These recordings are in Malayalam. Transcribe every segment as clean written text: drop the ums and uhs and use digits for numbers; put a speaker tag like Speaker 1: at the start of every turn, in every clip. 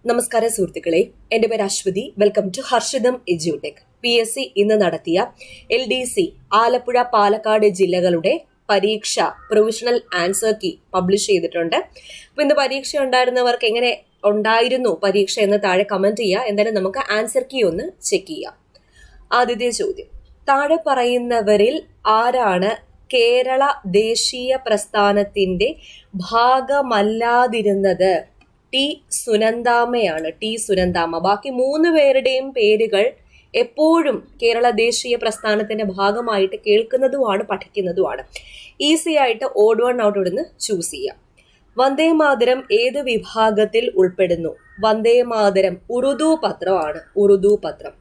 Speaker 1: നമസ്കാരം സുഹൃത്തുക്കളെ, എൻ്റെ പേര് അശ്വതി. വെൽക്കം ടു ഹർഷിതം എജ്യൂടെക്. PSC ഇന്ന് നടത്തിയ LDC ആലപ്പുഴ പാലക്കാട് ജില്ലകളുടെ പരീക്ഷ പ്രൊവിഷണൽ ആൻസർ കീ പബ്ലിഷ് ചെയ്തിട്ടുണ്ട്. അപ്പോൾ ഇന്ന് പരീക്ഷ ഉണ്ടായിരുന്നവർക്ക് എങ്ങനെ ഉണ്ടായിരുന്നു പരീക്ഷ എന്ന് താഴെ കമന്റ് ചെയ്യുക. എന്തായാലും നമുക്ക് ആൻസർ കീ ഒന്ന് ചെക്ക് ചെയ്യാം. ആദ്യത്തെ ചോദ്യം, താഴെ പറയുന്നവരിൽ ആരാണ് കേരള ദേശീയ പ്രസ്ഥാനത്തിന്റെ ഭാഗമല്ലാതിരുന്നത്? ടി സുനന്ദാമയാണ്. ടി സുനന്ദാമ. ബാക്കി 3 പേരുടെയും പേരുകൾ എപ്പോഴും കേരള ദേശീയ പ്രസ്ഥാനത്തിന്റെ ഭാഗമായിട്ട് കേൾക്കുന്നതുമാണ്, പഠിക്കുന്നതുമാണ്. ഈസി ആയിട്ട് ഓഡ് വൺ ഔട്ട് ഇവിടുന്ന് ചൂസ് ചെയ്യാം. വന്ദേ മാതരം ഏത് വിഭാഗത്തിൽ ഉൾപ്പെടുന്നു? വന്ദേ മാതരം ഉറുദു പത്രമാണ്. ഉറുദു പത്രം.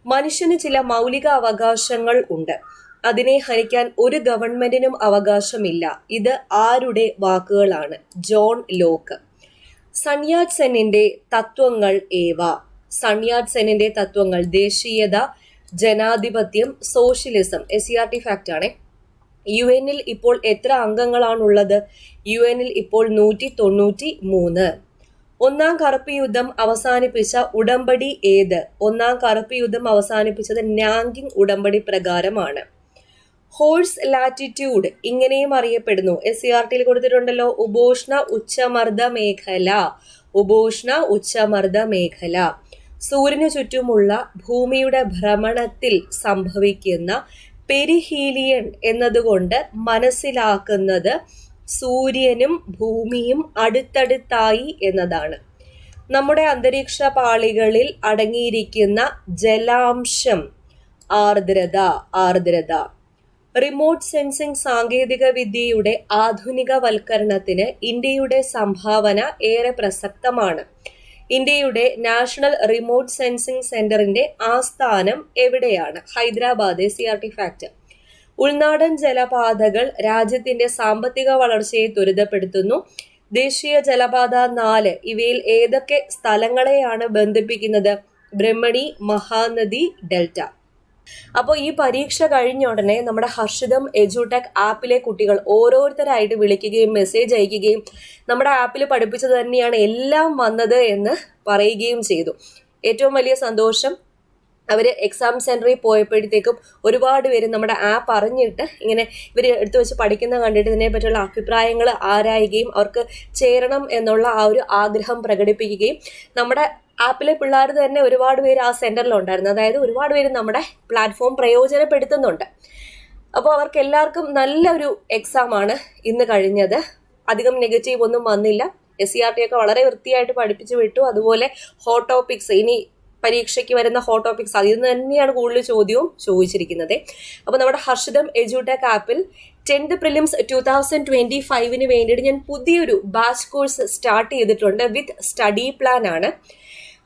Speaker 1: മനുഷ്യന് ചില മൗലിക അവകാശങ്ങൾ ഉണ്ട്. അതിനെ ഹനിക്കാൻ ഒരു ഗവൺമെന്റിനും അവകാശമില്ല. ഇത് ആരുടെ വാക്കുകളാണ്? John Locke. സൺയാറ്റ് സെന്നിന്റെ തത്വങ്ങൾ ഏവ? സൺയാറ്റ് സെന്നിന്റെ തത്വങ്ങൾ ദേശീയത, ജനാധിപത്യം, സോഷ്യലിസം. SCERT ഫാക്ട് ആണ്. UN ഇപ്പോൾ എത്ര അംഗങ്ങളാണുള്ളത്? UN ഇപ്പോൾ 193. ഒന്നാം കറുപ്പ് യുദ്ധം അവസാനിപ്പിച്ച ഉടമ്പടി ഏത്? ഒന്നാം കറുപ്പ് യുദ്ധം അവസാനിപ്പിച്ചത് നാങ്കിങ് ഉടമ്പടി പ്രകാരമാണ്. ഹോഴ്സ് ലാറ്റിറ്റ്യൂഡ് ഇങ്ങനെയും അറിയപ്പെടുന്നു. SCERT കൊടുത്തിട്ടുണ്ടല്ലോ, ഉപോഷ്ണ ഉച്ചമർദ്ദ മേഖല. ഉപോഷ്ണ ഉച്ചമർദ്ദ മേഖല. സൂര്യനു ചുറ്റുമുള്ള ഭൂമിയുടെ ഭ്രമണത്തിൽ സംഭവിക്കുന്ന പെരിഹീലിയൻ എന്നതുകൊണ്ട് മനസ്സിലാക്കുന്നത് സൂര്യനും ഭൂമിയും അടുത്തടുത്തായി എന്നതാണ്. നമ്മുടെ അന്തരീക്ഷ പാളികളിൽ അടങ്ങിയിരിക്കുന്ന ജലാംശം ആർദ്രത. ആർദ്രത. റിമോട്ട് സെൻസിംഗ് സാങ്കേതിക വിദ്യയുടെ ആധുനികവൽക്കരണത്തിന് ഇന്ത്യയുടെ സംഭാവന ഏറെ പ്രസക്തമാണ്. ഇന്ത്യയുടെ നാഷണൽ റിമോട്ട് സെൻസിംഗ് സെന്ററിന്റെ ആസ്ഥാനം എവിടെയാണ്? ഹൈദരാബാദ്. SCERT fact. ഉൾനാടൻ ജലപാതകൾ രാജ്യത്തിന്റെ സാമ്പത്തിക വളർച്ചയെ ത്വരിതപ്പെടുത്തുന്നു. ദേശീയ ജലപാത 4 ഇവയിൽ ഏതൊക്കെ സ്ഥലങ്ങളെയാണ് ബന്ധിപ്പിക്കുന്നത്? ബ്രഹ്മണി, മഹാനദി, ഡെൽറ്റ. അപ്പോൾ ഈ പരീക്ഷ കഴിഞ്ഞ ഉടനെ നമ്മുടെ ഹർഷിതം എജ്യൂടെക് ആപ്പിലെ കുട്ടികൾ ഓരോരുത്തരായിട്ട് വിളിക്കുകയും മെസ്സേജ് അയക്കുകയും നമ്മുടെ ആപ്പിൽ പഠിപ്പിച്ചത് തന്നെയാണ് എല്ലാം വന്നത് എന്ന് പറയുകയും ചെയ്തു. ഏറ്റവും വലിയ സന്തോഷം, അവർ എക്സാം സെന്ററിൽ പോയപ്പോഴത്തേക്കും ഒരുപാട് പേര് നമ്മുടെ ആപ്പ് അറിഞ്ഞിട്ട് ഇങ്ങനെ ഇവർ എടുത്തു വെച്ച് പഠിക്കുന്ന കണ്ടിട്ട് ഇതിനെ പറ്റിയുള്ള അഭിപ്രായങ്ങൾ ആരായുകയും അവർക്ക് ചേരണം എന്നുള്ള ആ ഒരു ആഗ്രഹം പ്രകടിപ്പിക്കുകയും നമ്മുടെ ആപ്പിലെ പിള്ളേർ തന്നെ ഒരുപാട് പേര് ആ സെന്ററിലുണ്ടായിരുന്നു. അതായത് ഒരുപാട് പേര് നമ്മുടെ പ്ലാറ്റ്ഫോം പ്രയോജനപ്പെടുത്തുന്നുണ്ട്. അപ്പോൾ അവർക്ക് എല്ലാവർക്കും നല്ലൊരു എക്സാമാണ് ഇന്ന് കഴിഞ്ഞത്. അധികം നെഗറ്റീവ് ഒന്നും വന്നില്ല. SCERT ഒക്കെ വളരെ വൃത്തിയായിട്ട് പഠിപ്പിച്ചു വിട്ടു. അതുപോലെ ഹോട്ട് ടോപ്പിക്സ്, ഇനി പരീക്ഷയ്ക്ക് വരുന്ന ഹോട്ട് ടോപ്പിക്സ് അതിൽ നിന്ന് തന്നെയാണ് കൂടുതൽ ചോദ്യവും ചോദിച്ചിരിക്കുന്നത്. അപ്പോൾ നമ്മുടെ ഹർഷിതം എജ്യൂടെക് ആപ്പിൽ 10th പ്രിലിംസ് 2025 വേണ്ടിയിട്ട് ഞാൻ പുതിയൊരു ബാച്ച് കോഴ്സ് സ്റ്റാർട്ട് ചെയ്തിട്ടുണ്ട്. വിത്ത് സ്റ്റഡി പ്ലാൻ ആണ്.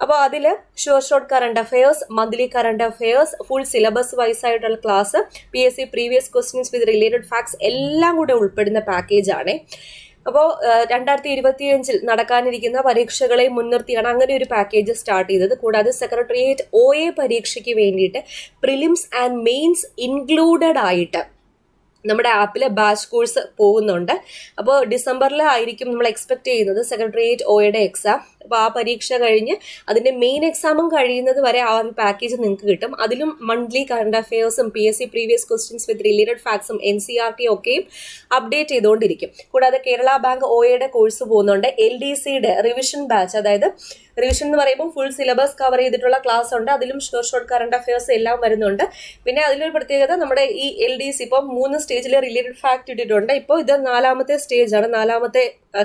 Speaker 1: അപ്പോൾ അതിൽ short current affairs, monthly current affairs, full syllabus wise ആയിട്ടുള്ള class, PSC previous questions with related facts എല്ലാം കൂടെ ഉൾപ്പെടുന്ന പാക്കേജാണ്. അപ്പോൾ 2025 നടക്കാനിരിക്കുന്ന പരീക്ഷകളെ മുൻനിർത്തിയാണ് അങ്ങനെ ഒരു പാക്കേജ് സ്റ്റാർട്ട് ചെയ്തത്. കൂടാതെ സെക്രട്ടേറിയറ്റ് OA പരീക്ഷയ്ക്ക് വേണ്ടിയിട്ട് പ്രിലിംസ് ആൻഡ് മെയിൻസ് ഇൻക്ലൂഡഡ് ആയിട്ട് നമ്മുടെ ആപ്പിൽ ബാച്ച് കോഴ്സ് പോകുന്നുണ്ട്. അപ്പോൾ ഡിസംബറിലായിരിക്കും നമ്മൾ എക്സ്പെക്ട് ചെയ്യുന്നത് സെക്രട്ടേറിയറ്റ് OAയുടെ എക്സാം. അപ്പോൾ ആ പരീക്ഷ കഴിഞ്ഞ് അതിൻ്റെ മെയിൻ എക്സാമും കഴിയുന്നത് വരെ ആ ഒരു പാക്കേജ് നിങ്ങൾക്ക് കിട്ടും. അതിലും മന്ത്ലി കറണ്ട് അഫയേഴ്സും PSC previous questions with related ഫാക്ട്സും NCERT ഒക്കെയും അപ്ഡേറ്റ് ചെയ്തുകൊണ്ടിരിക്കും. കൂടാതെ കേരള ബാങ്ക് OAയുടെ കോഴ്സ് പോകുന്നുണ്ട്. LDCയുടെ റിവിഷൻ ബാച്ച്, അതായത് റിവിഷൻ എന്ന് പറയുമ്പോൾ ഫുൾ സിലബസ് കവർ ചെയ്തിട്ടുള്ള ക്ലാസ് ഉണ്ട്. അതിലും ഷോർട്ട് കറണ്ട് അഫയേഴ്സ് എല്ലാം വരുന്നുണ്ട്. പിന്നെ അതിലൊരു പ്രത്യേകത, നമ്മുടെ ഈ LDC ഇപ്പം 3 സ്റ്റേജിൽ റിലേറ്റഡ് ഫാക്ട് ഇട്ടിട്ടുണ്ട്. ഇപ്പോൾ ഇത് 4ാമത്തെ സ്റ്റേജാണ്. 4ാമത്തെ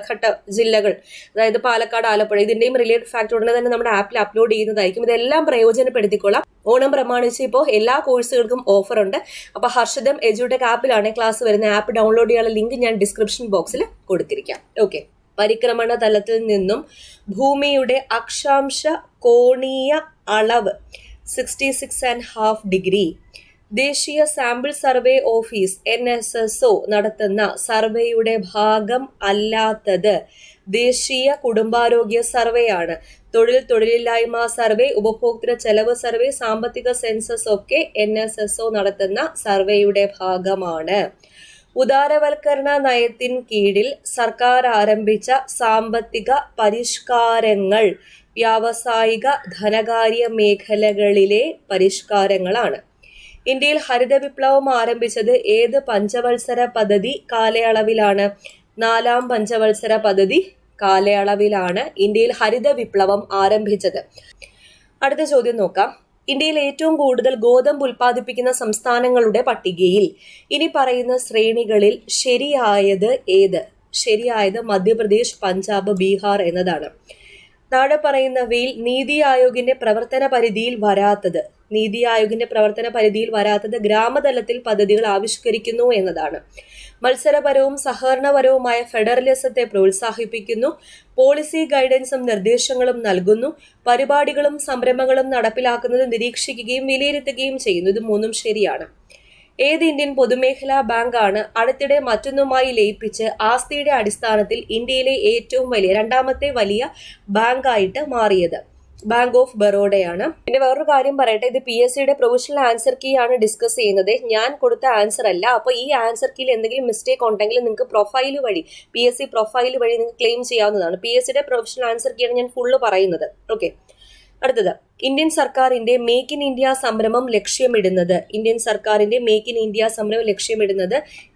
Speaker 1: ഘട്ട ജില്ലകൾ, അതായത് പാലക്കാട്, ആലപ്പുഴ, ഇതിന്റെയും റിലേറ്റഡ് ഫാക്ട് ഉടനെ തന്നെ നമ്മുടെ ആപ്പിൽ അപ്ലോഡ് ചെയ്യുന്നതായിരിക്കും. ഇതെല്ലാം പ്രയോജനപ്പെടുത്തിക്കൊള്ളാം. ഓണം പ്രമാണിച്ച് ഇപ്പോൾ എല്ലാ കോഴ്സുകൾക്കും ഓഫർ ഉണ്ട്. അപ്പോൾ ഹർഷിതം എജ്യൂടെക് ആപ്പിലാണ് ക്ലാസ് വരുന്നത്. ആപ്പ് ഡൗൺലോഡ് ചെയ്യാനുള്ള ലിങ്ക് ഞാൻ ഡിസ്ക്രിപ്ഷൻ ബോക്സിൽ കൊടുത്തിരിക്കാം. ഓക്കെ. പരിക്രമണ തലത്തിൽ നിന്നും ഭൂമിയുടെ അക്ഷാംശ കോണീയ അളവ് 66.5 ഡിഗ്രി. ദേശീയ സാമ്പിൾ സർവേ ഓഫീസ് NSSO നടത്തുന്ന സർവേയുടെ ഭാഗം അല്ലാത്തത് ദേശീയ കുടുംബാരോഗ്യ സർവേയാണ്. തൊഴിലില്ലായ്മ സർവേ, ഉപഭോക്തൃ ചെലവ് സർവേ, സാമ്പത്തിക സെൻസസ് ഒക്കെ NSSO നടത്തുന്ന സർവേയുടെ ഭാഗമാണ്. ഉദാരവൽക്കരണ നയത്തിൻ കീഴിൽ സർക്കാർ ആരംഭിച്ച സാമ്പത്തിക പരിഷ്കാരങ്ങൾ വ്യാവസായിക ധനകാര്യ മേഖലകളിലെ പരിഷ്കാരങ്ങളാണ്. ഇന്ത്യയിൽ ഹരിത വിപ്ലവം ആരംഭിച്ചത് ഏത് പഞ്ചവത്സര പദ്ധതി കാലയളവിലാണ്? 4-ാം പഞ്ചവത്സര പദ്ധതി കാലയളവിലാണ് ഇന്ത്യയിൽ ഹരിത വിപ്ലവം ആരംഭിച്ചത്. അടുത്ത ചോദ്യം നോക്കാം. ഇന്ത്യയിൽ ഏറ്റവും കൂടുതൽ ഗോതമ്പ് ഉൽപ്പാദിപ്പിക്കുന്ന സംസ്ഥാനങ്ങളുടെ പട്ടികയിൽ ഇനി പറയുന്ന ശ്രേണികളിൽ ശരിയായത് ഏത്? ശരിയായത് മധ്യപ്രദേശ്, പഞ്ചാബ്, ബീഹാർ എന്നതാണ്. താഴെ പറയുന്നവയിൽ നീതി ആയോഗിന്റെ പ്രവർത്തന പരിധിയിൽ വരാത്തത് ഗ്രാമതലത്തിൽ പദ്ധതികൾ ആവിഷ്കരിക്കുന്നു എന്നതാണ്. മത്സരപരവും സഹകരണപരവുമായ ഫെഡറലിസത്തെ പ്രോത്സാഹിപ്പിക്കുന്നു. പോളിസി ഗൈഡൻസും നിർദ്ദേശങ്ങളും നൽകുന്നു. പരിപാടികളും സംരംഭങ്ങളും നടപ്പിലാക്കുന്നത് നിരീക്ഷിക്കുകയും വിലയിരുത്തുകയും ചെയ്യുന്നു. ഇത് മൂന്നും ശരിയാണ്. ഏത് ഇന്ത്യൻ പൊതുമേഖലാ ബാങ്കാണ് അടുത്തിടെ മറ്റൊന്നുമായി ലയിപ്പിച്ച് ആസ്തിയുടെ അടിസ്ഥാനത്തിൽ ഇന്ത്യയിലെ ഏറ്റവും വലിയ രണ്ടാമത്തെ വലിയ ബാങ്കായിട്ട് മാറിയത്? ബാങ്ക് ഓഫ് ബറോഡയാണ്. പിന്നെ വേറൊരു കാര്യം പറയട്ടെ, ഇത് PSCയുടെ പ്രൊവിഷണൽ ആൻസർ കീ ആണ് ഡിസ്കസ് ചെയ്യുന്നത്. ഞാൻ കൊടുത്ത ആൻസർ അല്ല. അപ്പോൾ ഈ ആൻസർ കീയിൽ എന്തെങ്കിലും മിസ്റ്റേക്ക് ഉണ്ടെങ്കിൽ നിങ്ങൾക്ക് പ്രൊഫൈൽ വഴി PSC പ്രൊഫൈൽ വഴി നിങ്ങൾക്ക് ക്ലെയിം ചെയ്യാവുന്നതാണ്. PSCയുടെ പ്രൊവിഷണൽ ആൻസർ കീ ആണ് ഞാൻ ഫുള്ള് പറയുന്നത്. ഓക്കെ, അടുത്തത് ഇന്ത്യൻ സർക്കാരിന്റെ മേക്ക് ഇൻ ഇന്ത്യ സംരംഭം ലക്ഷ്യമിടുന്നത്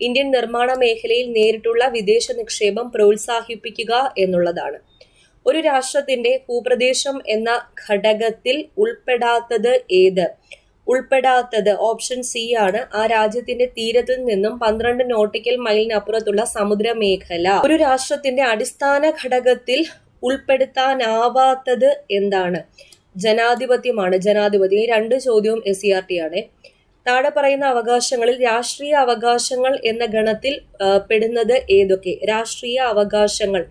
Speaker 1: ഇന്ത്യൻ നിർമ്മാണ മേഖലയിൽ നേരിട്ടുള്ള വിദേശ നിക്ഷേപം പ്രോത്സാഹിപ്പിക്കുക എന്നുള്ളതാണ്. ഒരു രാഷ്ട്രത്തിന്റെ ഭൂപ്രദേശം എന്ന ഘടകത്തിൽ ഉൾപ്പെടാത്തത് ഏത്? ഓപ്ഷൻ സി ആണ്. ആ രാജ്യത്തിന്റെ തീരത്തിൽ നിന്നും 12 നോട്ടിക്കൽ മൈലിനപ്പുറത്തുള്ള സമുദ്രമേഖല. ഒരു രാഷ്ട്രത്തിന്റെ അടിസ്ഥാന ഘടകത്തിൽ ഉൾപ്പെടുത്താനാവാത്തത് എന്താണ്? ജനാധിപത്യമാണ്. ഈ 2 ചോദ്യവും SCERT ആണ്. താഴെ പറയുന്ന അവകാശങ്ങളിൽ രാഷ്ട്രീയ അവകാശങ്ങൾ എന്ന ഗണത്തിൽ പെടുന്നത് ഏതൊക്കെ? രാഷ്ട്രീയ അവകാശങ്ങൾ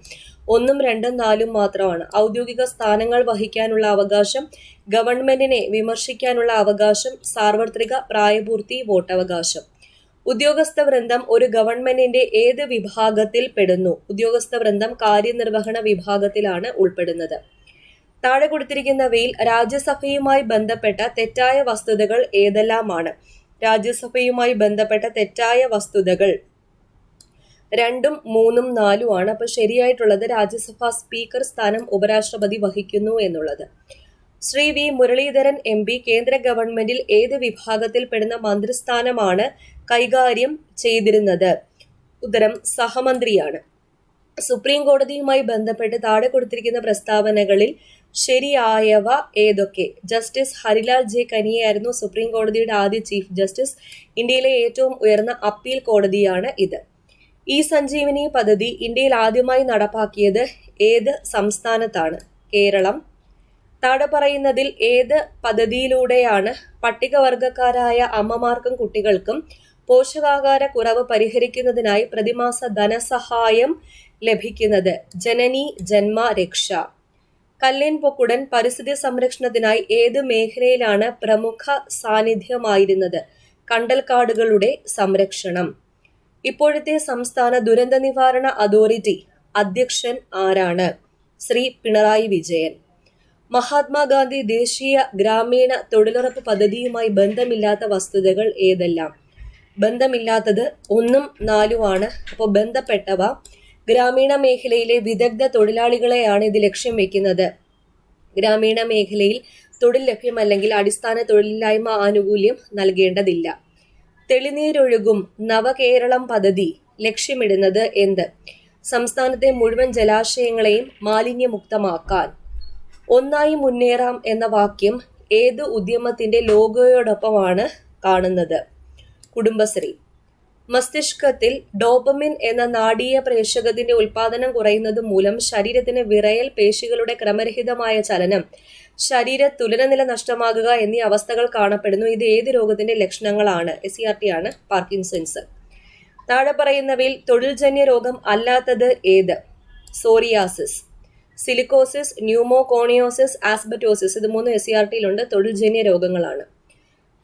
Speaker 1: 1, 2, 4 മാത്രമാണ്. ഔദ്യോഗിക സ്ഥാനങ്ങൾ വഹിക്കാനുള്ള അവകാശം, ഗവൺമെന്റിനെ വിമർശിക്കാനുള്ള അവകാശം, സാർവത്രിക പ്രായപൂർത്തി, വോട്ടവകാശം. ഉദ്യോഗസ്ഥ വൃന്ദം ഒരു ഗവൺമെന്റിന്റെ ഏത് വിഭാഗത്തിൽ പെടുന്നു? ഉദ്യോഗസ്ഥ വൃന്ദം കാര്യനിർവഹണ വിഭാഗത്തിലാണ് ഉൾപ്പെടുന്നത്. താഴെ കൊടുത്തിരിക്കുന്നവയിൽ രാജ്യസഭയുമായി ബന്ധപ്പെട്ട തെറ്റായ വസ്തുതകൾ ഏതെല്ലാമാണ്? രാജ്യസഭയുമായി ബന്ധപ്പെട്ട തെറ്റായ വസ്തുതകൾ 2, 3, 4 ആണ്. അപ്പൊ ശരിയായിട്ടുള്ളത് രാജ്യസഭാ സ്പീക്കർ സ്ഥാനം ഉപരാഷ്ട്രപതി വഹിക്കുന്നു എന്നുള്ളത്. ശ്രീ വി മുരളീധരൻ MP കേന്ദ്ര ഗവൺമെന്റിൽ ഏത് വിഭാഗത്തിൽ പെടുന്ന മന്ത്രിസ്ഥാനമാണ് കൈകാര്യം ചെയ്തിരുന്നത്? ഉത്തരം സഹമന്ത്രിയാണ്. സുപ്രീം കോടതിയുമായി ബന്ധപ്പെട്ട് താഴെ കൊടുത്തിരിക്കുന്ന പ്രസ്താവനകളിൽ ശരിയായവ ഏതൊക്കെ? ജസ്റ്റിസ് ഹരിലാൽ ജെ കനിയായിരുന്നു സുപ്രീം കോടതിയുടെ ആദ്യ ചീഫ് ജസ്റ്റിസ്. ഇന്ത്യയിലെ ഏറ്റവും ഉയർന്ന അപ്പീൽ കോടതിയാണ് ഇത്. സഞ്ജീവനി പദ്ധതി ഇന്ത്യയിൽ ആദ്യമായി നടപ്പാക്കിയത് ഏത് സംസ്ഥാനത്താണ്? കേരളം. താഴെ പറയുന്നതിൽ ഏത് പദ്ധതിയിലൂടെയാണ് പട്ടികവർഗക്കാരായ അമ്മമാർക്കും കുട്ടികൾക്കും പോഷകാഹാര കുറവ് പരിഹരിക്കുന്നതിനായി പ്രതിമാസ ധനസഹായം ലഭിക്കുന്നത്? ജനനി ജന്മ രക്ഷ. കല്ലേൻ പൊക്കുടൻ പരിസ്ഥിതി സംരക്ഷണത്തിനായി ഏത് മേഖലയിലാണ് പ്രമുഖ സാന്നിധ്യമായിരുന്നത്? കണ്ടൽക്കാടുകളുടെ സംരക്ഷണം. ഇപ്പോഴത്തെ സംസ്ഥാന ദുരന്ത നിവാരണ അതോറിറ്റി അധ്യക്ഷൻ ആരാണ്? ശ്രീ പിണറായി വിജയൻ. മഹാത്മാഗാന്ധി ദേശീയ ഗ്രാമീണ തൊഴിലുറപ്പ് പദ്ധതിയുമായി ബന്ധമില്ലാത്ത വസ്തുതകൾ ഏതെല്ലാം? ബന്ധമില്ലാത്തത് 1, 4 ആണ്. അപ്പോൾ ബന്ധപ്പെട്ടവ ഗ്രാമീണ മേഖലയിലെ വിദഗ്ധ തൊഴിലാളികളെയാണ് ഇത് ലക്ഷ്യം വെക്കുന്നത്. ഗ്രാമീണ മേഖലയിൽ തൊഴിൽ ലഭ്യമല്ലെങ്കിൽ അടിസ്ഥാന തൊഴിലില്ലായ്മ ആനുകൂല്യം നൽകേണ്ടതില്ല. തെളിനീരൊഴുകും നവകേരളം പദ്ധതി ലക്ഷ്യമിടുന്നത് എന്ത്? സംസ്ഥാനത്തെ മുഴുവൻ ജലാശയങ്ങളെയും മാലിന്യമുക്തമാക്കാൻ. ഒന്നായി മുന്നേറാം എന്ന വാക്യം ഏത് ഉദ്യമത്തിന്റെ ലോഗോയോടൊപ്പമാണ് കാണുന്നത്? കുടുംബശ്രീ. മസ്തിഷ്കത്തിൽ ഡോപ്പമിൻ എന്ന നാഡീയ പ്രേഷകത്തിന്റെ ഉൽപാദനം കുറയുന്നത് മൂലം ശരീരത്തിന് വിറയൽ, പേശികളുടെ ക്രമരഹിതമായ ചലനം, ശരീര തുലനനില നഷ്ടമാകുക എന്നീ അവസ്ഥകൾ കാണപ്പെടുന്നു. ഇത് ഏത് രോഗത്തിന്റെ ലക്ഷണങ്ങളാണ്? SCERT ആണ്. പാർക്കിൻസൺസ്. താഴെ പറയുന്നവയിൽ തൊഴിൽജന്യ രോഗം അല്ലാത്തത് ഏത്? Psoriasis, silicosis, pneumoconiosis, asbestosis. ഇത് 3 SCERTയിലുണ്ട്. തൊഴിൽജന്യ രോഗങ്ങളാണ്.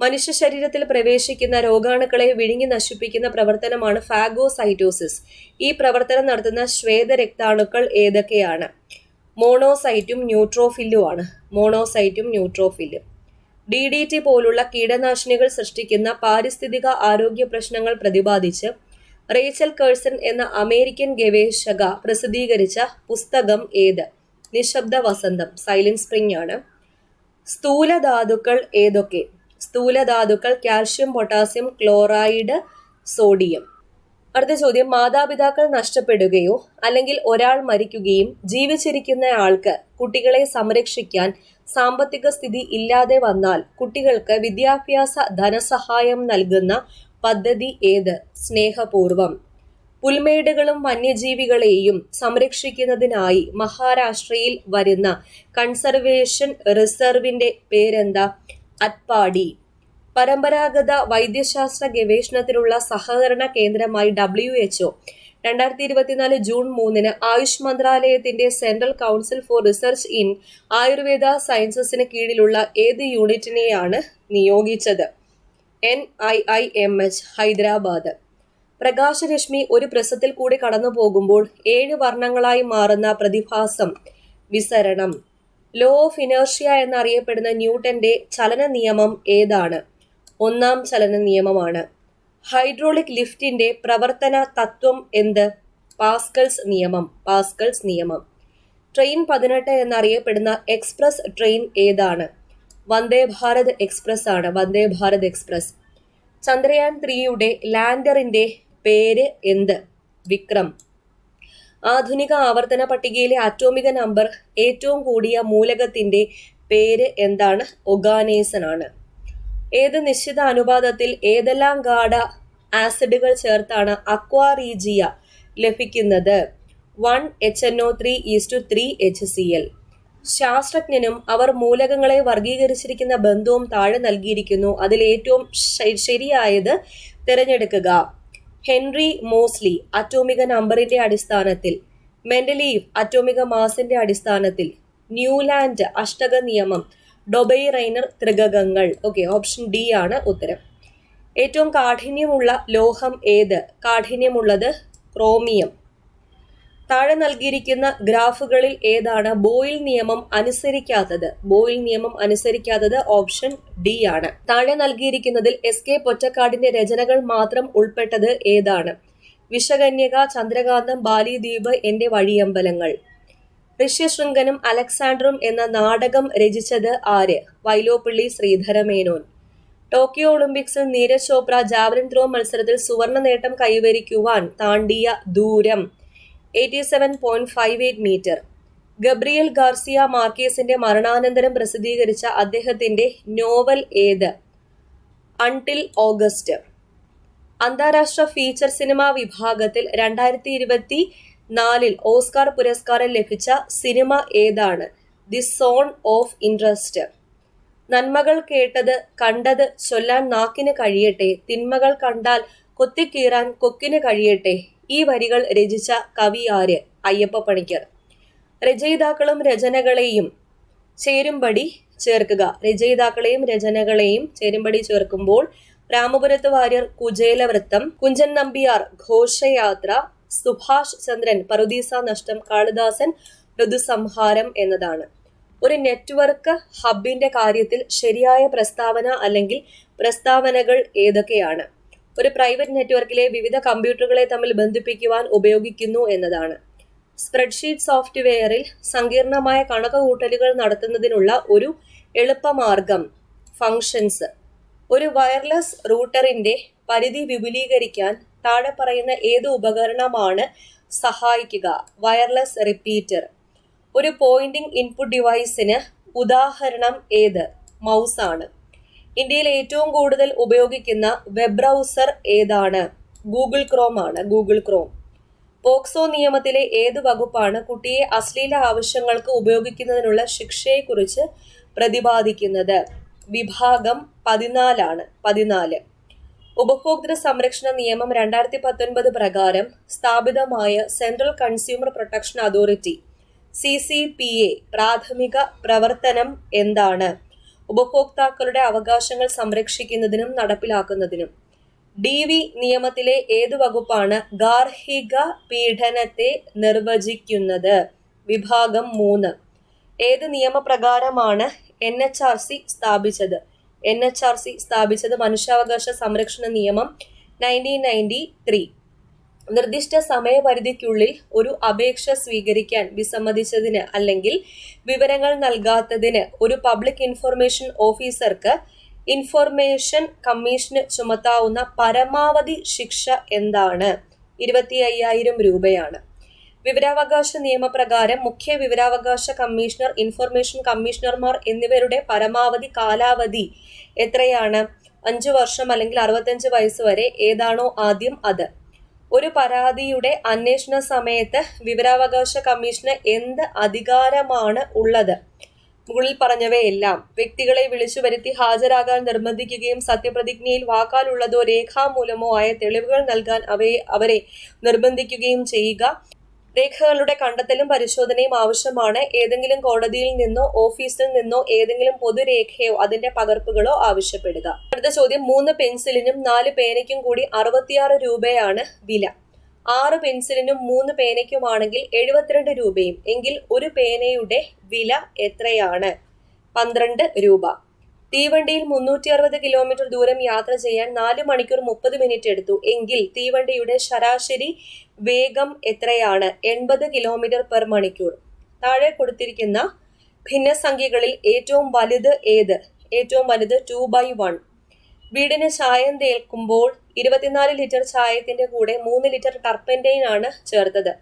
Speaker 1: മനുഷ്യ ശരീരത്തിൽ പ്രവേശിക്കുന്ന രോഗാണുക്കളെ വിഴുങ്ങി നശിപ്പിക്കുന്ന പ്രവർത്തനമാണ് ഫാഗോസൈറ്റോസിസ്. ഈ പ്രവർത്തനം നടത്തുന്ന ശ്വേതരക്താണുക്കൾ ഏതൊക്കെയാണ്? മോണോസൈറ്റും ന്യൂട്രോഫില്ലുമാണ്. DDT പോലുള്ള കീടനാശിനികൾ സൃഷ്ടിക്കുന്ന പാരിസ്ഥിതിക ആരോഗ്യ പ്രശ്നങ്ങൾ പ്രതിപാദിച്ച് റേച്ചൽ കേഴ്സൺ എന്ന അമേരിക്കൻ ഗവേഷക പ്രസിദ്ധീകരിച്ച പുസ്തകം ഏത്? നിശബ്ദ വസന്തം, സൈലന്റ് സ്പ്രിംഗ് ആണ്. സ്ഥൂലധാതുക്കൾ ഏതൊക്കെ? സ്ഥൂലധാതുക്കൾ കാൽഷ്യം, പൊട്ടാസ്യം, ക്ലോറൈഡ്, സോഡിയം. അടുത്ത ചോദ്യം, മാതാപിതാക്കൾ നഷ്ടപ്പെടുകയോ അല്ലെങ്കിൽ ഒരാൾ മരിക്കുകയും ജീവിച്ചിരിക്കുന്ന ആൾക്ക് കുട്ടികളെ സംരക്ഷിക്കാൻ സാമ്പത്തിക സ്ഥിതി ഇല്ലാതെ വന്നാൽ കുട്ടികൾക്ക് വിദ്യാഭ്യാസ ധനസഹായം നൽകുന്ന പദ്ധതി ഏത്? സ്നേഹപൂർവം. പുൽമേടുകളും വന്യജീവികളെയും സംരക്ഷിക്കുന്നതിനായി മഹാരാഷ്ട്രയിൽ വരുന്ന കൺസർവേഷൻ റിസർവിന്റെ പേരെന്താ? അറ്റ്പാടി. പരമ്പരാഗത വൈദ്യശാസ്ത്ര ഗവേഷണത്തിനുള്ള സഹകരണ കേന്ദ്രമായി WHO 2024 ജൂൺ 3 ആയുഷ് മന്ത്രാലയത്തിന്റെ central council for research in Ayurveda സയൻസസിന് കീഴിലുള്ള ഏത് യൂണിറ്റിനെയാണ് നിയോഗിച്ചത്? NIIMH, ഹൈദരാബാദ്. പ്രകാശരശ്മി ഒരു പ്രിസത്തിൽ കൂടി കടന്നു പോകുമ്പോൾ 7 വർണ്ണങ്ങളായി മാറുന്ന പ്രതിഭാസം വിസരണം. ലോ ഓഫ് ഇനേർഷ്യ എന്നറിയപ്പെടുന്ന ന്യൂട്ടന്റെ ചലന നിയമം ഏതാണ്? ഒന്നാം ചലന നിയമമാണ്. ഹൈഡ്രോളിക് ലിഫ്റ്റിന്റെ പ്രവർത്തന തത്വം എന്ത്? പാസ്കൽസ് നിയമം. ട്രെയിൻ 18 എന്നറിയപ്പെടുന്ന എക്സ്പ്രസ് ട്രെയിൻ ഏതാണ്? വന്ദേ ഭാരത് എക്സ്പ്രസ് ആണ്. വന്ദേ ഭാരത് എക്സ്പ്രസ്. ചന്ദ്രയാൻ 3യുടെ ലാൻഡറിന്റെ പേര് എന്ത്? വിക്രം. ആധുനിക ആവർത്തന പട്ടികയിലെ അറ്റോമിക നമ്പർ ഏറ്റവും കൂടിയ മൂലകത്തിന്റെ പേര് എന്താണ്? ഒഗാനേസൺ ആണ്. ഏത് നിശ്ചിത അനുപാതത്തിൽ ഏതെല്ലാം ഗാഢ ആസിഡുകൾ ചേർത്താണ് അക്വാറീജിയ ലഭിക്കുന്നത്? 1HNO3:3HCl. ശാസ്ത്രജ്ഞനും അവർ മൂലകങ്ങളെ വർഗീകരിച്ചിരിക്കുന്ന ബന്ധവും താഴെ നൽകിയിരിക്കുന്നു. അതിൽ ഏറ്റവും ശരിയായത് തിരഞ്ഞെടുക്കുക. ഹെൻറി മോസ്ലി അറ്റോമിക നമ്പറിന്റെ അടിസ്ഥാനത്തിൽ, മെൻഡലീവ് അറ്റോമിക മാസിന്റെ അടിസ്ഥാനത്തിൽ, ന്യൂലാൻഡ് അഷ്ടക നിയമം, ഡൊബൈറൈനർ ത്രികകങ്ങൾ. ഓക്കെ, ഓപ്ഷൻ ഡി ആണ് ഉത്തരം. ഏറ്റവും കാഠിന്യമുള്ള ലോഹം ഏത്? കാഠിന്യമുള്ളത് ക്രോമിയം. താഴെ നൽകിയിരിക്കുന്ന ഗ്രാഫുകളിൽ ഏതാണ് ബോയിൽ നിയമം അനുസരിക്കാത്തത്? ഓപ്ഷൻ ഡി ആണ്. താഴെ നൽകിയിരിക്കുന്നതിൽ SK പൊറ്റക്കാടിന്റെ രചനകൾ മാത്രം ഉൾപ്പെട്ടത് ഏതാണ്? വിഷകന്യക, ചന്ദ്രകാന്തം, ബാലിദ്വീപ്, എന്റെ വഴിയമ്പലങ്ങൾ. ഋഷ്യശൃംഖനും അലക്സാണ്ടറും എന്ന നാടകം രചിച്ചത് ആര്? വൈലോപ്പിള്ളി ശ്രീധരമേനോൻ. ടോക്കിയോ ഒളിമ്പിക്സിൽ നീരജ് ചോപ്ര ജാവലിൻ ത്രോ മത്സരത്തിൽ സുവർണ നേട്ടം കൈവരിക്കുവാൻ താണ്ടിയ ദൂരം 87.58 മീറ്റർ. ഗബ്രിയൽ ഗാർസിയ മാർക്കേസിന്റെ മരണാനന്തരം പ്രസിദ്ധീകരിച്ച അദ്ദേഹത്തിന്റെ നോവൽ ഏത്? Until August. അന്താരാഷ്ട്ര ഫീച്ചർ സിനിമ വിഭാഗത്തിൽ 2024 ഓസ്കാർ പുരസ്കാരം ലഭിച്ച സിനിമ ഏതാണ്? The zone of interest. നന്മകൾ കേട്ടത് കണ്ടത് ചൊല്ലാൻ നാക്കിന് കഴിയട്ടെ, തിന്മകൾ കണ്ടാൽ കൊത്തിക്കീറാൻ കൊക്കിന് കഴിയട്ടെ. ഈ വരികൾ രചിച്ച കവി ആര്? അയ്യപ്പ പണിക്കർ. രചയിതാക്കളും രചനകളെയും ചേരുംപടി ചേർക്കുമ്പോൾ രാമപുരത്ത് വാര്യർ കുചേലവൃത്തം, കുഞ്ചൻ നമ്പ്യാർ ഘോഷയാത്ര, സുഭാഷ് ചന്ദ്രൻ പറുദീസ നഷ്ടം, കാളിദാസൻ ഋതുസംഹാരം എന്നതാണ്. ഒരു നെറ്റ്വർക്ക് ഹബിന്റെ കാര്യത്തിൽ ശരിയായ പ്രസ്താവന അല്ലെങ്കിൽ പ്രസ്താവനകൾ ഏതൊക്കെയാണ്? ഒരു പ്രൈവറ്റ് നെറ്റ്വർക്കിലെ വിവിധ കമ്പ്യൂട്ടറുകളെ തമ്മിൽ ബന്ധിപ്പിക്കുവാൻ ഉപയോഗിക്കുന്നു എന്നതാണ്. സ്പ്രെഡ്ഷീറ്റ് സോഫ്റ്റ്വെയറിൽ സങ്കീർണമായ കണക്കുകൂട്ടലുകൾ നടത്തുന്നതിനുള്ള ഒരു എളുപ്പമാർഗം ഫങ്ഷൻസ്. ഒരു വയർലെസ് റൂട്ടറിന്റെ പരിധി വിപുലീകരിക്കാൻ താഴെ പറയുന്ന ഏത് ഉപകരണമാണ് സഹായിക്കുക? Wireless repeater. ഒരു പോയിന്റിംഗ് ഇൻപുട്ട് ഡിവൈസിന് ഉദാഹരണം ഏത്? മൗസ് ആണ്. ഇന്ത്യയിൽ ഏറ്റവും കൂടുതൽ ഉപയോഗിക്കുന്ന വെബ് ബ്രൗസർ ഏതാണ്? ഗൂഗിൾ ക്രോം ആണ്. പോക്സോ നിയമത്തിലെ ഏത് വകുപ്പാണ് കുട്ടിയെ അശ്ലീല ആവശ്യങ്ങൾക്ക് ഉപയോഗിക്കുന്നതിനുള്ള ശിക്ഷയെക്കുറിച്ച് പ്രതിപാദിക്കുന്നത്? വിഭാഗം 14 ആണ്. 14. ഉപഭോക്തൃ സംരക്ഷണ നിയമം 2019 പ്രകാരം സ്ഥാപിതമായ central consumer protection authority CCPA പ്രാഥമിക പ്രവർത്തനം എന്താണ്? ഉപഭോക്താക്കളുടെ അവകാശങ്ങൾ സംരക്ഷിക്കുന്നതിനും നടപ്പിലാക്കുന്നതിനും. DV നിയമത്തിലെ ഏത് വകുപ്പാണ് ഗാർഹിക പീഡനത്തെ നിർവചിക്കുന്നത്? വിഭാഗം 3. ഏത് നിയമപ്രകാരമാണ് NHRC സ്ഥാപിച്ചത്? NHRC സ്ഥാപിച്ചത് മനുഷ്യാവകാശ സംരക്ഷണ നിയമം 1993. നിർദ്ദിഷ്ട സമയപരിധിക്കുള്ളിൽ ഒരു അപേക്ഷ സ്വീകരിക്കാൻ വിസമ്മതിച്ചതിന് അല്ലെങ്കിൽ വിവരങ്ങൾ നൽകാത്തതിന് ഒരു പബ്ലിക് ഇൻഫർമേഷൻ ഓഫീസർക്ക് ഇൻഫർമേഷൻ കമ്മീഷന് ചുമത്താവുന്ന പരമാവധി ശിക്ഷ എന്താണ്? 25,000 രൂപയാണ്. വിവരാവകാശ നിയമപ്രകാരം മുഖ്യ വിവരാവകാശ കമ്മീഷണർ, ഇൻഫർമേഷൻ കമ്മീഷണർമാർ എന്നിവരുടെ പരമാവധി കാലാവധി എത്രയാണ്? 5 വർഷം അല്ലെങ്കിൽ 65 വയസ്സ് വരെ. ഏതാണോ ആദ്യം അത്. ഒരു പരാതിയുടെ അന്വേഷണ സമയത്ത് വിവരാവകാശ കമ്മീഷന് എന്ത് അധികാരമാണ് ഉള്ളത്? മുകളിൽ പറഞ്ഞവയെല്ലാം. വ്യക്തികളെ വിളിച്ചു വരുത്തി ഹാജരാകാൻ നിർബന്ധിക്കുകയും സത്യപ്രതിജ്ഞയിൽ വാക്കാലുള്ളതോ രേഖാമൂലമോ ആയ തെളിവുകൾ നൽകാൻ അവരെ നിർബന്ധിക്കുകയും ചെയ്യുക. രേഖകളുടെ കണ്ടെത്തലും പരിശോധനയും ആവശ്യമാണ്. ഏതെങ്കിലും കോടതിയിൽ നിന്നോ ഓഫീസിൽ നിന്നോ ഏതെങ്കിലും പൊതുരേഖയോ അതിന്റെ പകർപ്പുകളോ ആവശ്യപ്പെടുക. അടുത്ത ചോദ്യം. 3 പെൻസിലിനും 4 പേനയ്ക്കും കൂടി 66 രൂപയാണ് വില. 6 പെൻസിലിനും 3 പേനയ്ക്കുമാണെങ്കിൽ 72 രൂപയും. എങ്കിൽ ഒരു പേനയുടെ വില എത്രയാണ്? 12 രൂപ. തീവണ്ടിയിൽ 360 കിലോമീറ്റർ ദൂരം യാത്ര ചെയ്യാൻ 4 മണിക്കൂർ 30 മിനിറ്റ് എടുത്തു. എങ്കിൽ തീവണ്ടിയുടെ ശരാശരി വേഗം എത്രയാണ്? 80 കിലോമീറ്റർ പെർ മണിക്കൂർ. താഴെ കൊടുത്തിരിക്കുന്ന ഭിന്നസംഖ്യകളിൽ ഏറ്റവും വലുത് ഏത്? ഏറ്റവും വലുത് 2/1. വീടിന് ചായം തേൽക്കുമ്പോൾ 24 ലിറ്റർ ചായത്തിന്റെ കൂടെ 3 ലിറ്റർ ടർപ്പന്റൈൻ ആണ് ചേർത്തത്.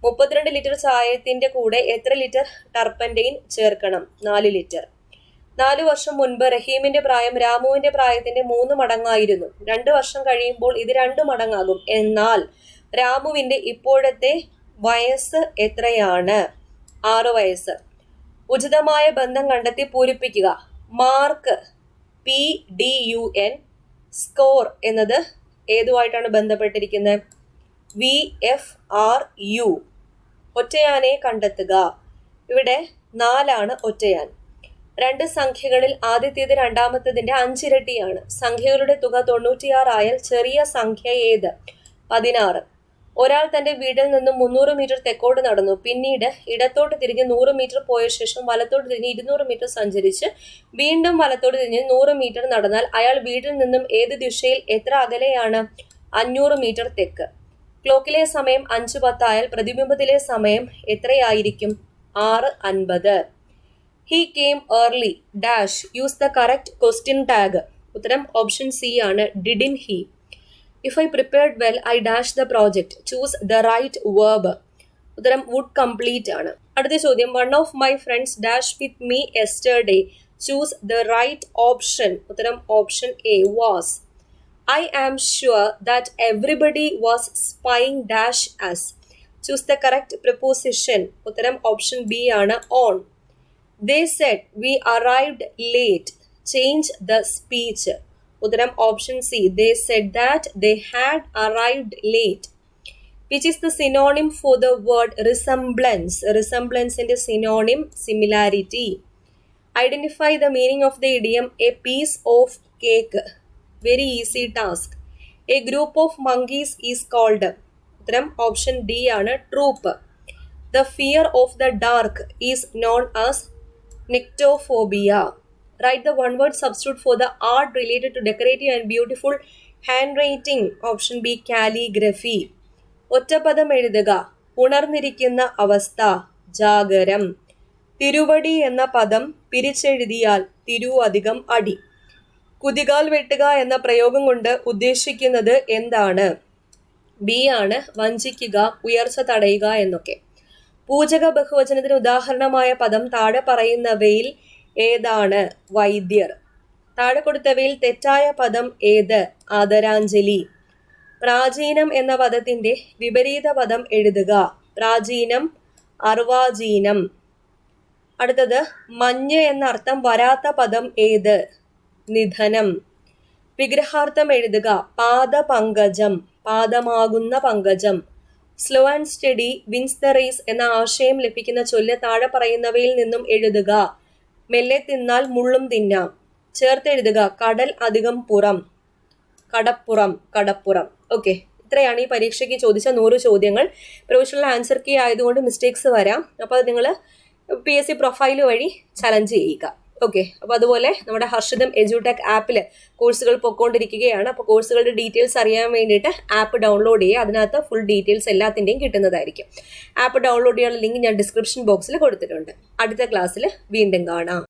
Speaker 1: 32 ലിറ്റർ ചായത്തിന്റെ കൂടെ എത്ര ലിറ്റർ ടർപ്പന്റൈൻ ചേർക്കണം? 4 ലിറ്റർ. 4 വർഷം മുൻപ് റഹീമിന്റെ പ്രായം രാമുവിന്റെ പ്രായത്തിന്റെ 3 മടങ്ങായിരുന്നു. 2 വർഷം കഴിയുമ്പോൾ ഇത് 2 മടങ്ങാകും. എന്നാൽ രാമുവിന്റെ ഇപ്പോഴത്തെ വയസ്സ് എത്രയാണ്? 6 വയസ്സ്. ഉചിതമായ ബന്ധം കണ്ടെത്തി പൂരിപ്പിക്കുക. മാർക്ക് PDUN, സ്കോർ എന്നത് ഏതുമായിട്ടാണ് ബന്ധപ്പെട്ടിരിക്കുന്നത്? VFRU. ഒറ്റയാനെ കണ്ടെത്തുക. ഇവിടെ 4 ഒറ്റയാൻ. 2 സംഖ്യകളിൽ ആദ്യത്തേത് രണ്ടാമത്തതിന്റെ 5 ഇരട്ടിയാണ്. സംഖ്യകളുടെ തുക 96 ആയാൽ ചെറിയ സംഖ്യ ഏത്? 16. ഒരാൾ തന്റെ വീട്ടിൽ നിന്നും 300 മീറ്റർ തെക്കോട്ട് നടന്നു. പിന്നീട് ഇടത്തോട്ട് തിരിഞ്ഞ് 100 മീറ്റർ പോയ ശേഷം വലത്തോട്ട് തിരിഞ്ഞ് 200 മീറ്റർ സഞ്ചരിച്ച് വീണ്ടും വലത്തോട്ട് തിരിഞ്ഞ് 100 മീറ്റർ നടന്നാൽ അയാൾ വീട്ടിൽ നിന്നും ഏത് ദിശയിൽ എത്ര അകലെയാണ്? 500 മീറ്റർ തെക്ക്. ക്ലോക്കിലെ സമയം 5:10 ആയാൽ പ്രതിബിംബത്തിലെ സമയം എത്രയായിരിക്കും? 6:50. He came early. Dash. Use the correct question tag. ഉത്തരം ഓപ്ഷൻ C ആണ്. Didn't he? If I prepared well, I dash the project. Choose the right verb. ഉത്തരം would complete ആണ്. അടുത്ത ചോദ്യം. One of my friends dash with me yesterday. Choose the right option. ഉത്തരം option A was. I am sure that everybody was spying dash us. Choose the correct preposition. ഉത്തരം ഓപ്ഷൻ B ആണ്. On. They said we arrived late. Change the speech. ഉത്തരം option C. They said that they had arrived late. Which is the synonym for the word resemblance? Resemblance ന്റെ synonym similarity. Identify the meaning of the idiom a piece of cake. Very easy task. A group of monkeys is called. ഉത്തരം ഓപ്ഷൻ D ആണ്. Troop. The fear of the dark is known as nyctophobia. Write the one-word substitute for the art related to decorative and beautiful handwriting. Option B, calligraphy. ഒറ്റപ്പദം എഴുതുക. ഉണർന്നിരിക്കുന്ന അവസ്ഥ, ജാഗരം. തിരുവടി എന്ന പദം പിരിച്ചെഴുതിയാൽ തിരു അധികം അടി. കുതികാൽ വെട്ടുക എന്ന പ്രയോഗം കൊണ്ട് ഉദ്ദേശിക്കുന്നത് എന്താണ്? B ആണ്. വഞ്ചിക്കുക, ഉയർച്ച തടയുക എന്നൊക്കെ. പൂജക ബഹുവചനത്തിന് ഉദാഹരണമായ പദം താഴെ പറയുന്നവയിൽ ഏതാണ്? വൈദ്യർ. താഴെ കൊടുത്തവയിൽ തെറ്റായ പദം ഏത്? ആദരാഞ്ജലി. പ്രാചീനം എന്ന പദത്തിന്റെ വിപരീത പദം എഴുതുക. പ്രാചീനം, അർവാചീനം. അടുത്തത്. മഞ്ഞ് എന്നർത്ഥം വരാത്ത പദം ഏത്? നിധനം. വിഗ്രഹാർത്ഥം എഴുതുക. പാദപങ്കജം, പാദമാകുന്ന പങ്കജം. Slow and steady wins the race എന്ന ആശയം ലഭിക്കുന്ന ചൊല്ല് താഴെ പറയുന്നവയിൽ നിന്നും എഴുതുക. മെല്ലെ തിന്നാൽ മുള്ളും തിന്നാം. ചേർത്തെഴുതുക. കടൽ അധികം പുറം, കടപ്പുറം, കടപ്പുറം. ഓക്കെ, ഇത്രയാണ് ഈ പരീക്ഷയ്ക്ക് ചോദിച്ച 100 ചോദ്യങ്ങൾ. പ്രൊഫഷണൽ ആൻസർ കീ ആയതുകൊണ്ട് മിസ്റ്റേക്സ് വരാം. അപ്പോൾ നിങ്ങൾ PSC പ്രൊഫൈൽ വഴി ചലഞ്ച് ചെയ്യുക. ഓക്കെ, അപ്പോൾ അതുപോലെ നമ്മുടെ ഹർഷിതം എഡ്യൂടെക് ആപ്പിൽ കോഴ്സുകൾ പൊയ്ക്കൊണ്ടിരിക്കുകയാണ്. അപ്പോൾ കോഴ്സുകളുടെ ഡീറ്റെയിൽസ് അറിയാൻ വേണ്ടിയിട്ട് ആപ്പ് ഡൗൺലോഡ് ചെയ്യുക. അതിനകത്ത് ഫുൾ ഡീറ്റെയിൽസ് എല്ലാത്തിൻ്റെയും കിട്ടുന്നതായിരിക്കും. ആപ്പ് ഡൗൺലോഡ് ചെയ്യാനുള്ള ലിങ്ക് ഞാൻ ഡിസ്ക്രിപ്ഷൻ ബോക്സിൽ കൊടുത്തിട്ടുണ്ട്. അടുത്ത ക്ലാസ്സിൽ വീണ്ടും കാണാം.